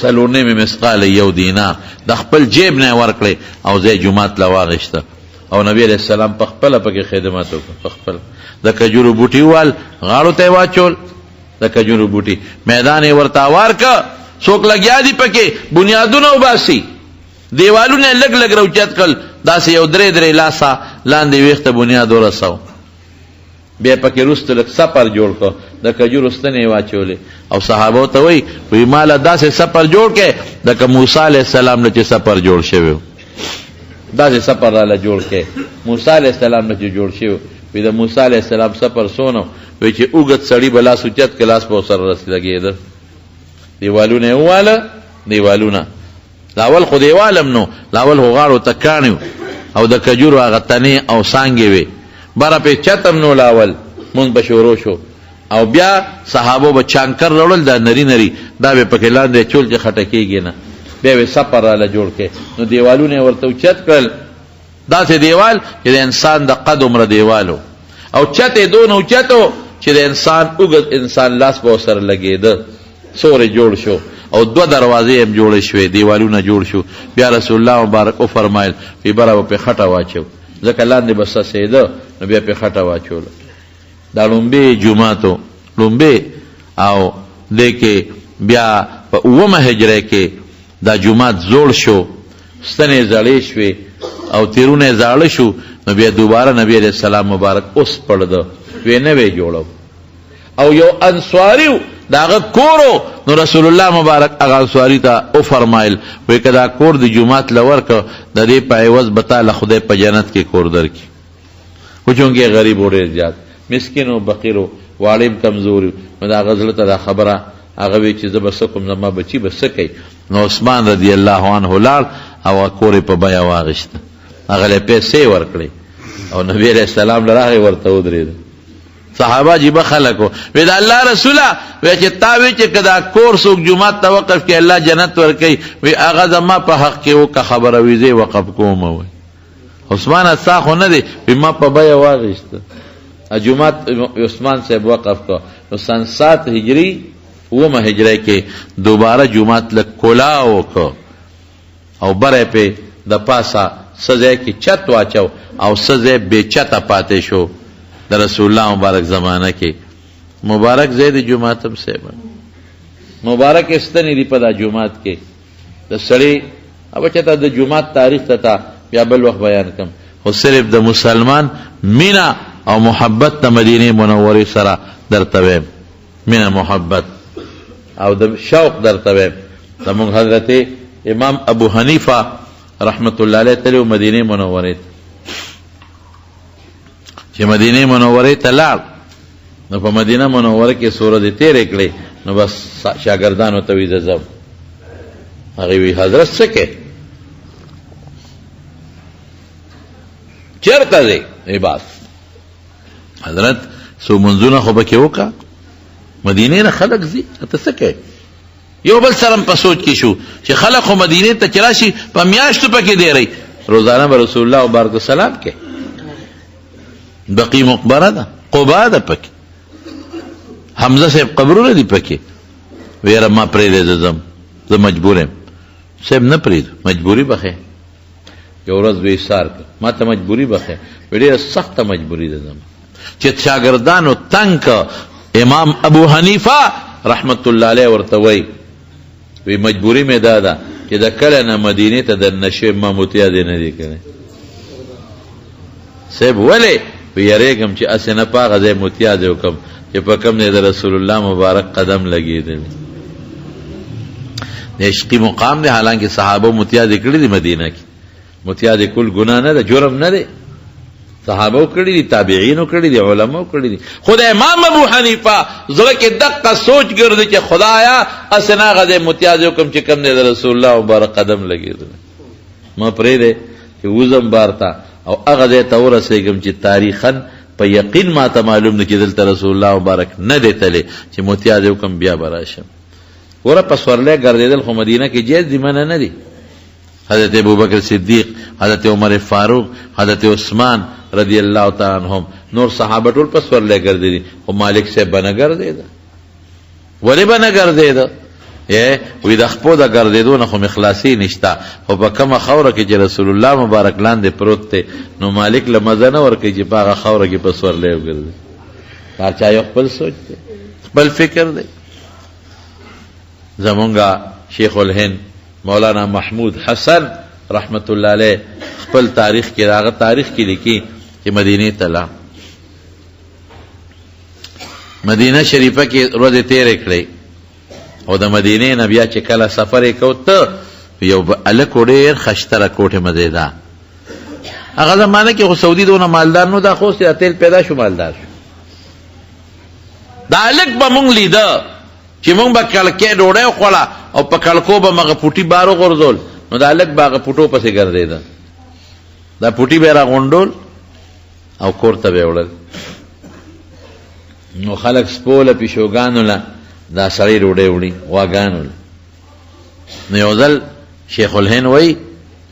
سلورنه می مسقال یو دینار د خپل جیب نه ورکړي او زه جمعات لا واغشته او نبی علیہ السلام په خپل پکې خدمت وکړ په خپل د کجورو بوټي وال غاړو ته واچول د کجورو بوټي میدان ورته وار کا څوک لګیا دي پکې بنیادونه وباسي دیوالونه لګ لګ روچت کړ داسې یو درې لاسا لاندې ویخته بنیاد ورساو بیا پکې روست لک سپر جوړ کو د کجورو ستنې واچولې او صحابه ته وی مال داسې سپر جوړ کې د موسی علیہ السلام نه چې سپر جوړ شوی داسې سپر را جوړ کې موسی علیہ السلام نه چې جوړ شوی وی د موسی علیہ السلام سپر سونو وی چې اوګت سړی بلا سوچت کلاس په سر رس لګیده دیوالونه واله دیوالونه لاول خو دیوالم نو لاول هو غاړو تکانیو او د کجورو هغه تنې او سانګې وي بره په چتم نو لاول مونږ بشورو شو او بیا صحابو به چانکر وړل دا نری دا به پکې لاندې چول چې خټکیږي نه بیا به سپر را جوړ کې نو دیوالونه ورته چت کړل داسې دیوال چې د انسان د قد عمر دیوالو او چته دونو چتو چې د انسان اوږد انسان لاس به سره لګېده سورې جوړ شو او دو دروازې هم جوړې شوې دیوالونه جوړ شو بیا رسول الله مبارک او فرمایل په بره په خټه واچو ځکه لاندې بس سیده نو بیا په خټه واچول دا لومبه جمعاتو لومبه او دکې بیا په اومه هجره کې دا جمعات زوړ شو ستنې زړې شوې او تیرونه زاړه شو نو بیا دوباره نبی علیہ السلام مبارک اوس پړد وی نه وی جوړو او یو انصاریو داغه کورو نو رسول الله مبارک هغه انصاری ته او فرمایل وی کدا کور د جمعات لور ک د دې په عوض بتاله خدای په جنت کې کور درکې خو چونګه غریب وړي زیات مسکین او فقیر او والیم کمزوري دا غزل ته خبره هغه وی چې زبسکم زما بچي بسکې نو عثمان رضی الله عنه لاړ او کور په بیا واغشت هغه له پیسې ورکړي او نبی رسول الله لراغه ورته ودرید صحابه جی بخلکو وی دا الله رسوله وی چې تا وی چې کدا کور سوک جمعات توقف کې الله جنت ورکي وی هغه زما په حق کې او خبره وی زی وقف کوم وی عثمان اصاخو نه دی وی ما په بیا واغشت جمعات عثمان صاحب وقف کو نو سن 7 هجری ومه هجری کې دوباره جمعات لک کولاو کو او بره په د پاسا سزا کې چت واچو او سزا به چت پاتې شو د رسول الله مبارک زمانہ کې مبارک زید جمعاتم صاحب مبارک استنی دی په د جمعات کې د سړی او چته د جمعات تاریخ ته بیا بل وخت بیان کوم خو صرف د مسلمان مینا او محبت د مدینه منوره سره درته مینا محبت او د شوق درته زموږ حضرت امام ابو حنیفه رحمت الله علیه تلو مدینه منوره چې مدینه منوره ته لاړ نو په مدینه منوره کې سورې تیرې کړې نو بس شاګردانو ته ویل زم هغه وی حضرت څه کې چرته دی ای بس حضرت سو منځونه خو به کې وکړه مدینې نه خلک ځي ته څه کوې یو بل سره په سوچ کې شو چې خلک خو مدینې ته چې راشي په میاشتو پکې دیری روزانه به رسول الله مبارک السلام کې بقی مقبره ده قبا ده پکې حمزه صاحب قبرونه دي پکې ویره ما پرېږدې زه مجبور یم صاحب نه پرېږدو مجبوري بخې یو ورځ به ایثار کړ ما ته مجبوري بخې ډېره سخته مجبوري ده زما چې شاګردانو تنګ امام ابو حنیفه رحمت الله علیه ورته وی مجبوری مې دا ده چې د کله نه مدینې ته د نشې ما متیادې نه دي کړی صاحب ولې وی یریږم چې اسې نه په هغه ځای متیادې وکړم چې په کوم دی د رسول الله مبارک قدم لګېدلی د عشقي مقام دی حالانکه صحابه متیادې کړي دي مدینه کې متیادې کول ګناه نه ده جرم نه دی صحابه کړي دي تابعینو کړي دي علماء کړي دي خود امام ابو حنیفه زړه کې دقه سوچ ګرځي چې خدایا اسنا غزه متیاز حکم چې کوم دی رسول الله مبارک قدم لګیدل ما پرې ده چې وزم بارتا او هغه دې تور سېګم چې تاریخن په یقین ما ته معلوم نه کېدل ته رسول الله مبارک نه دیتلې چې متیاز حکم بیا براشم ور په سورله ګرځیدل خو مدینه کې جیز دی منه نه دی حضرت ابوبکر صدیق حضرت عمر فاروق حضرت عثمان رضی اللہ تعالی عنہم نور صحابه ټول پس ورلې ګرځېدي خو مالک صاحب بنه ګرځېده ولې بنه ګرځېده وی د خپو د ګرځېدو نه خو مخلاصي نشته خو په کومه خوره کې چې رسول الله مبارک لاندې پروت دی نو مالک له مزه نه ورکوي چې په هغه خوره کې پس ورلې وګرځي هر چا یو خپل سوچ دی خپل فکر دی زمونږ شیخ الهند مولانا محمود حسن رحمت الله علیه خپل تاریخ کې هغه تاریخ کې لیکي چې مدینه ته لا مدینه شریفه کې ورځې تیرې کړې او د مدینې نه بیا چې کله سفر یې کو ته یو الک ډېر خشتره کوټه مزیدا هغه زمانه کې خو سعودي دونه مالدار نو دا خو سي تیل پیدا شو مالدار شو دا الک به مونږ لیده چې مونږ به کلکې ډوډۍ وخوړه او په کلکو به مغه پوټي بارو غورځول نو دا الک باغ پټو پسې ګرځیدا دا پټي به را غونډول او کور ته به وړل نو خلک سپوله پیشوګانو له دا سړی روډې وړي واګانو نو یو ځل شیخ الهند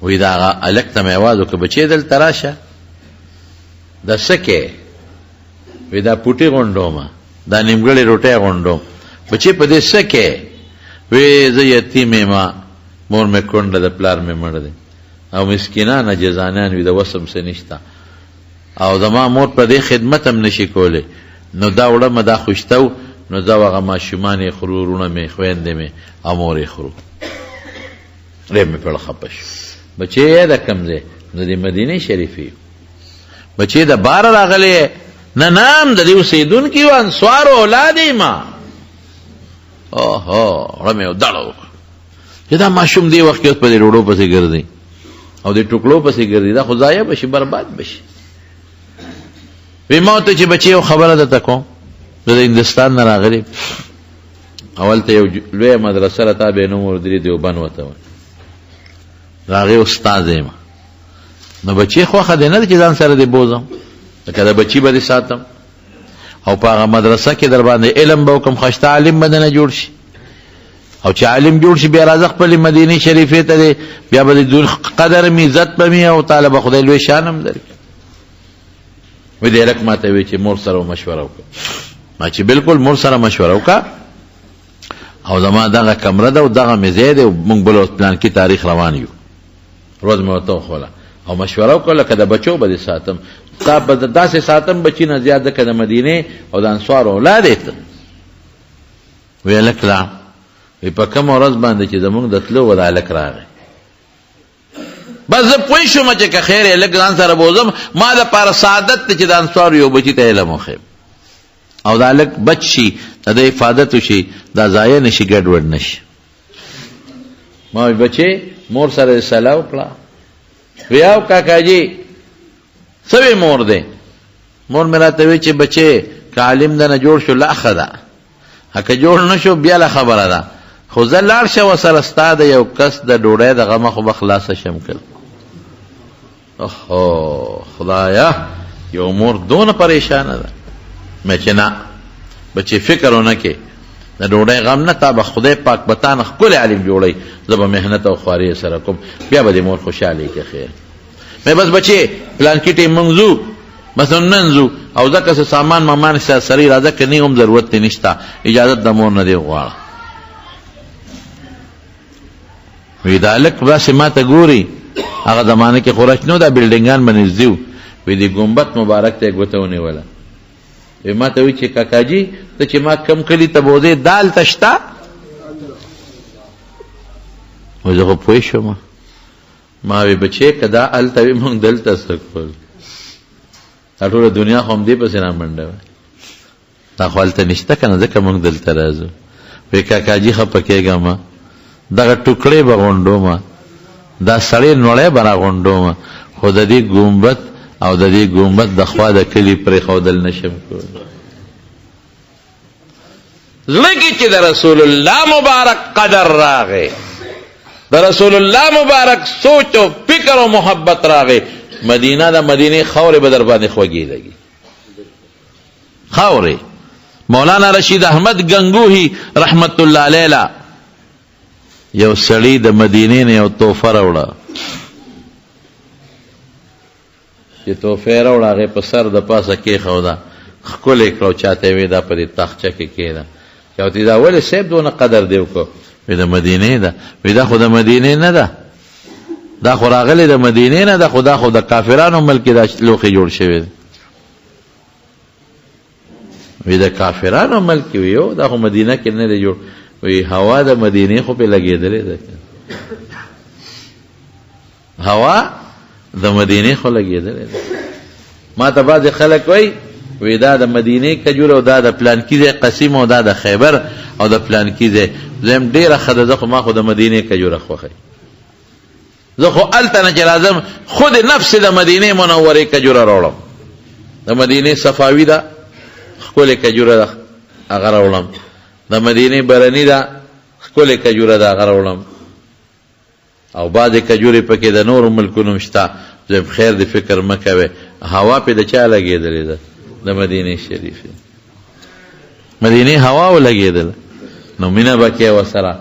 وی دا الک ته مې आवाज وکړ بچې دل تراشه د سکه وی دا پټي غونډوم دا نیمګړې روټه غونډوم بچې په دې سکه وی زه یتیمه ما مور مې کونډه د پلار مې مړ دی او مسکینان جزانان وي د وسم څه نشته او زما مور په دې خدمت هم نشي کولی نو دا وړه دا خوشتو نو دا هغه ماشومان یې خورو وروڼه مې خویندې مې او مور یې خورو ری مې په خپه شو بچې د کوم ځای نو د مدینې شریفې بچې د بار راغلی نه نام د دې اوسېدونکي و انصارو اولاد یې ما اوهو وړه مې ودړه وکړه چې دا ماشوم دی وخت کې اوس په دې روډو پسې ګرځي او دې ټوکړو پسې ګرځي دا خو ضایع بشي برباد بشي وی ما ته چې بچې یو خبره درته کوم زه د هندوستان نه راغلی اول ته یو لویه مدرسه را تا به نوم ورځري دیوبند وته د هغې استاد یم نو بچې خوښه دی نه ده چې ځان سره دې بوځم لکه د بچي به دې ساتم او په هغه مدرسه کې در باندې علم به وکړم ښایسته عالم به دنه جوړ شي او چې عالم جوړ شي بیا راځه خپلې مدینې شریفې ته دی بیا به د قدر مې عزت به مې او تعالی به خدای لوی شان هم درکړي وی دی هلک ما ته وی چې مور سره مشوره وکړه ما چې بالکل مور سره مشوره وکړه او زما دغه کمره ده او دغه مې ځای دی موږ بل پلان کې تاریخ روان یو ورځ مې ورته وښوله او مشوره وکړه لکه د بچو به دې ساتم تا به داسې ساتم بچي نه زیات ځکه د مدینې او د انصارو اولاد یې ته وی هلک لا وی په کومه ورځ باندې چې زمونږ د تلو و د هلک راغی بس زه پوه شوم چې که خیر هلک ځان سره بوځم ما دپاره سعادت دی چې د انصارو یو بچي ته علم وښیم او د هلک بچ شي د ده حفاظت وشي دا ضایع نشي ګډوډ نشي ما وی بچې مور سره صلاح وکړه وی او کاکاجي څه وی مور دی مور مې راته وی چې بچې که عالم دنه جوړ شو لا ښه ده که جوړ نه شو بیا له خبره ده خو زه لاړ شه ورسره ستا د یو کس د ډوډۍ د غمه خو به خلاصه شم کړ اوه خدایا یو مور دونه پریشانه ده مې چې نه بچې فکر ونه کې د ډوډۍ غم نه تا به خدای پاک بتان ښکلی علم جوړی زه به محنت او خواري سره کوم بیا به د مور خوشحالي کې خیر مې بس بچې پلان کې ټیم منځو مثلا ننځو او ځکه څه سامان مامان سړی راځه که نه هم ضرورت یې نشته اجازت د مور نه دی غواړه وی دا هلک داسې ما ته ګوري هغه زمانه کې خورش نو دا بلډینګان به نږدې وو وی د ګمبت مبارک ته یې ګوته ونیوله وی ما ته وی چې کاکاجي ته چې ما کم کلي ته بوځې دال ته شته وی زه خو پوه شوم ما وی بچې که دا هلته وي موږ دلته څه کول دا ټوله دنیا خو همدې پسې رامنډه وه دا خو هلته نشته که نه ځکه موږ دلته راځو وی کاکاجي خفه کېږه دغه ټوکړې به غونډومه دا سړی نوړی به راغونډومه خو د دې ګمبت او د دې ګمبت د خوا د کلي پرېښودل نشم کولی زړه کې چې د رسول الله مبارک قدر راغی د رسول الله مبارک سوچ او فکر او محبت راغی مدینه د مدینې خاورې به در باندې خوږې لګي خاورې مولانا رشید احمد گنگوهی رحمت الله علیه یو سړی د مدینې نه یو تحفه راوړه چې تحفه راوړه هغې په سر د پاسه کېښوده ښکلې کړه او چاته یې ویې دا په دې تاخچه کې کېږده چا ورته دا ولې صاحب دونه قدر دې وکړو وی د مدینې ده وی دا خو د مدینې نه ده دا خو راغلی د مدینې نه ده خو دا خو د کافرانو ملک کې دا لوښي جوړ شوی دی وی د کافرانو ملک کې وی یو دا خو مدینه کې نه دی جوړ وی هوا د مدینې خو پې لګېدلې ده هوا د مدینې خو لګېدلې ده ما ته بعضې خلک وی دا د مدینې کجور او دا د پلانکي ځای قسیم او دا د خیبر او د پلانکي ځای زم ډېره ښه ده زه خو ما خو د مدینې کجوره خوښوي زه خو هلته نه چې راځم خود نفس د مدینې منورې کجوره راوړم د مدینې صفاوي ده ښکلې کجوره ده هغه راوړم د مدینې برني ده ښکلې کجوره ده هغه راوړم او بعضې کجورې پکې د نورو ملکونو هم شته زم خیر د فکر مه کوې هوا پې د چا لګېدلې ده د مدینې شریفې مدینې هوا ولګېدله نو مینه به کې ورسره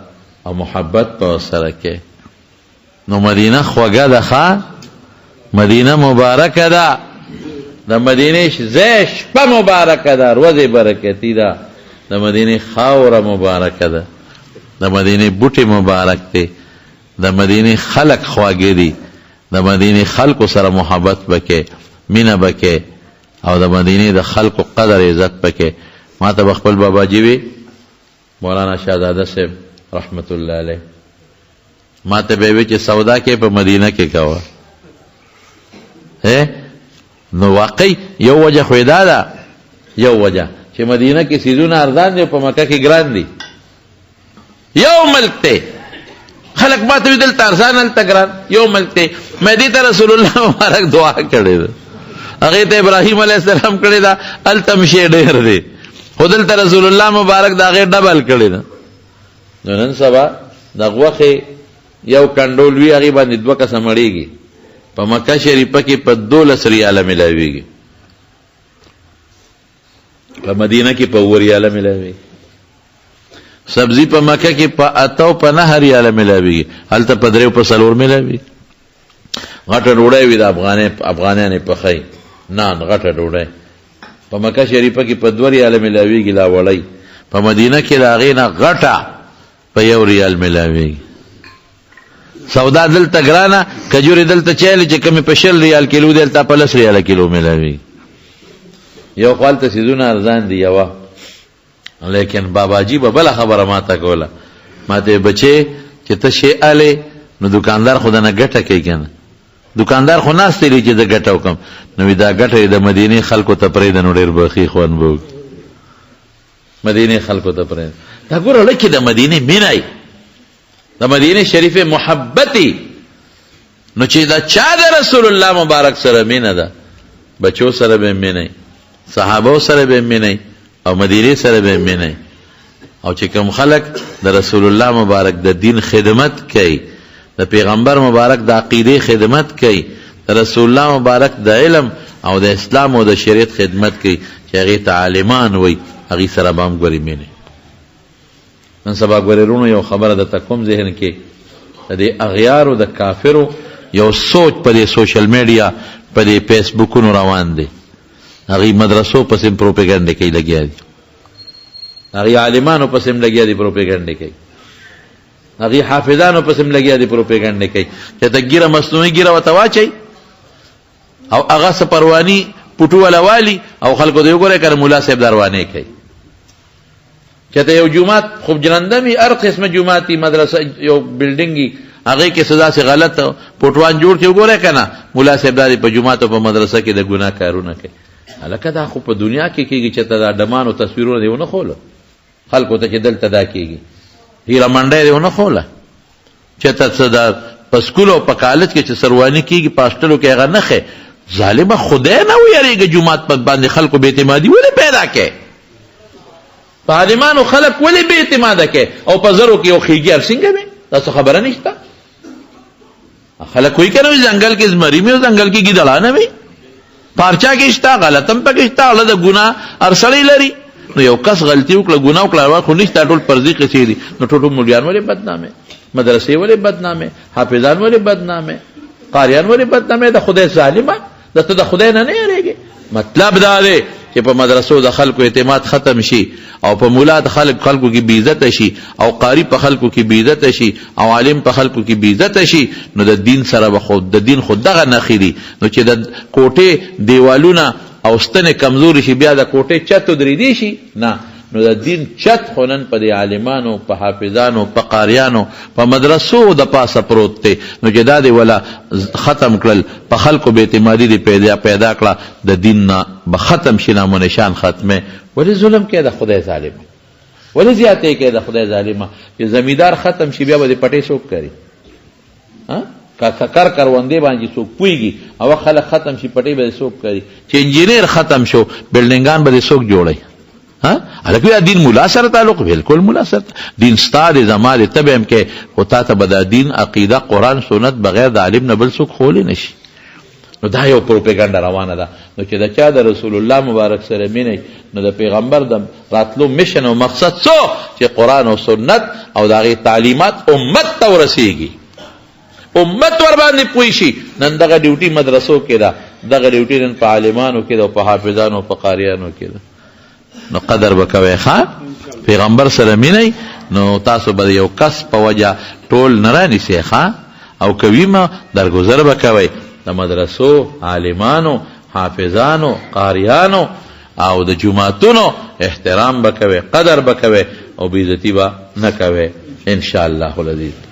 او محبت به ورسره کې نو مدینه خوږه ده ښه مدینه مبارکه ده د مدینې ځای شپه مبارکه ده ورځې برکتي ده د مدینې خاوره مبارکه ده د مدینې بوټي مبارک دی د مدینې خلق خواږه دي د مدینې خلقو سره محبت بکې مینه بکې او د مدینې د خلقو قدر عزت بکې ما ته خپل باباجي وی مولانا شهزاده صاحب رحمت الله علیه ما ته به وی چې سودا کې په مدینه کې کوه نو واقعي یو وجه خو دا ده یو وجه چې مدینه کې سیزونه ارزان دي په مکه کې ګران دي یو ملک ته خلق ما ته دلته ارزان هلته ګران یو ملک ته مې ته رسول الله مبارک دعا کړې ده هغې ته ابراهیم علیه السلام کړې ده هلته هم شی ډېر دی خو دلته رسول الله مبارک د هغې ډبل کړې ده نو نن سبا د غوښې یو کنډول وي هغې باندې 2 کسه مړېږي په مکه شریفه کې په 12 ریاله ملاویږي په مدینه کې په 9 ریاله ملاویږي سبزی په مکه کې په 8 او په 9 ریاله ملاویږي هلته په 3 او په 4 ملاویږي غټه ډوډۍ وي د افغانانې پخی نان غټه ډوډۍ په مکه شریفه کې په 2 ریاله ملاویږي لا وړی په مدینه کې د هغې نه غټه په 1 ریال ملاویږي سودا دلته ګرانه کجورې دلته چایلې چې کمې په 20 ریال کیلو دی هلته په 10 ریاله کیلو ملاویږي یو خو هلته سیزونه ارزان دي یوه لیکن باباجي به بله خبره ما ته کوله ما ته بچې چې ته شی الې نو دکاندار خو دنه ګټه کوي که نه دکاندار خو ناست دی چې زه ګټه وکړم نو دا ګټه د مدینې خلکو ته پرېږده نو ډېر به ښې خوند به وکړي مدینې خلکو ته پرېږده دا ګوره لکه د مدینې مینه د مدینې شریفې محبتي نو چې دا چا د رسول الله مبارک سره مینه ده بچو سره به مینه صحابو سره به مینه او مدینې سره به مینه او چې کوم خلک د رسول الله مبارک د دین خدمت کوي د پیغمبر مبارک د عقیده خدمت کوي رسول الله مبارک د علم او د اسلام او د شریعت خدمت کوي چې هغې ته عالمان وایي، هغې سره به هم ګورې مینې. نن سبا ګورې رونو یو خبره درته کوم ذهن کې د دې اغیارو د کافرو یو سوچ په دې سوشل میډیا په دې فیسبوکونو روان دی. هغې مدرسو پسې هم پروپیګنډې کوي لګیا دي، هغې عالمانو پسې هم لګیا دي پروپیګنډې کوي، هغې حافظانو پسې هم لګیا دي پروپیګنډې کوي چې ته ګیره مصنوعي ګیره ورته واچئ او هغه څه پرواني پټو والا والي او خلکو ته وګورئ که ملا صاحب دروانې کوي. چې ته یو جومات خوب جلنده وي، هر قسمه جومات وي، مدرسه یو بلډینګ وي، هغې کې څه داسې غلط پټوان جوړ کړي وګورئ که نه ملا صاحب دا په جومات او په مدرسه کې د ګناه کارونه کوي. هلکه دا خو په دنیا کې کېږي چې ته دا ډمانو تصویرونه دې ونه خوله خلکو ته چې دلته دا کېږي، هیله منډی دې ونه خوله چې ته څه دا په سکول او په کالج کې چې سرواني کېږي په هاسټلو کې هغه نښې. ظالمه خدای نه ویریږي جومات پت باندې خلکو بې اعتمادي ولې پیدا کوي؟ په عالمانو خلک ولې بې اعتماده کوي او په زرو کې یو خیږي ارسینګه وي؟ دا څه خبره نشته. خلک وایي که نه وي ځنګل کې زمري وي او ځنګل کې ګیدړانه وي، پارچا کې شته، غلط هم پکې شته، هغه د ګناه هر سړی لري. نو یو کس غلطي وکړه ګناه وکړه خو نشته، ټول فرضي قصې دي. نو ټول مولیان ولې بدنامې، مدرسې ولې بدنامې، حافظان ولې بدنامې، قاریان ولې بدنامې؟ د خدای ظالمه د ته د خدای نه نه یېرېږې. مطلب دا دی چې په مدرسو د خلکو اعتماد ختم شي او په مولا د خلکو کې بېعزته شي او قاری په خلکو کې بېعزته شي او عالم په خلکو کې بېعزته شي. نو د دین سره به خود د دین خود دغه نښې دي. نو چې د کوټې دیوالونه او ستنې کمزوري شي بیا د کوټې چت ودرېدی شي نه. نو د دین چت خو نن په دې عالمانو، په حافظانو، په قاریانو، په مدرسو د پاسه پروت دی. نو چې دا دې ولا ختم کړل، په خلکو بې اعتمادي دې پیدا کړه، د دین نه به ختم شي، نام و نشان ختمه. ولې ظلم کوي د خدای ظالمه؟ ولې زیاتې کوي د خدای ظالمه؟ چې زمیندار ختم شي بیا به دې پټې څوک کوي؟ کار کروندې باندې څوک پوهېږي او خلک ختم شي پټې به دې څوک کوي؟ چې انجینر ختم شو بلډینګان به دې څوک جوړوي؟ هلکه دین مولا سره تعلق؟ بالکل مولا سره دین ستا دی، زما دی، ته به هم کې، خو تا ته به دا دین عقیده قرآن سنت بغیر د عالم نه بل څوک خولی نشي. نو دا یو پروپیګنډه روانه ده. نو چې د چا د رسول الله مبارک سره مینه، نو د پیغمبر د راتلو میشن او مقصد څه چې قرآن او سنت او د هغې تعلیمات امت ته ورسېږي، امت ور باندې پوه شي. نن دغه ډیوټي مدرسو کې ده، دغه ډیوټي نن په عالمانو کې ده او په حافظانو او په قاریانو کې ده. نو قدر بکوي ښه پیغمبر سره مینئ. نو تاسو به یو کس په وجه ټول نه رانیسئ ښه، او کوي ما درګذر بکوئ د مدرسو، عالمانو، حافظانو، قاریانو او د جماعتونو احترام بکوي، قدر بکوي او بې عزتي به نه کوي ان شاء الله العزیز.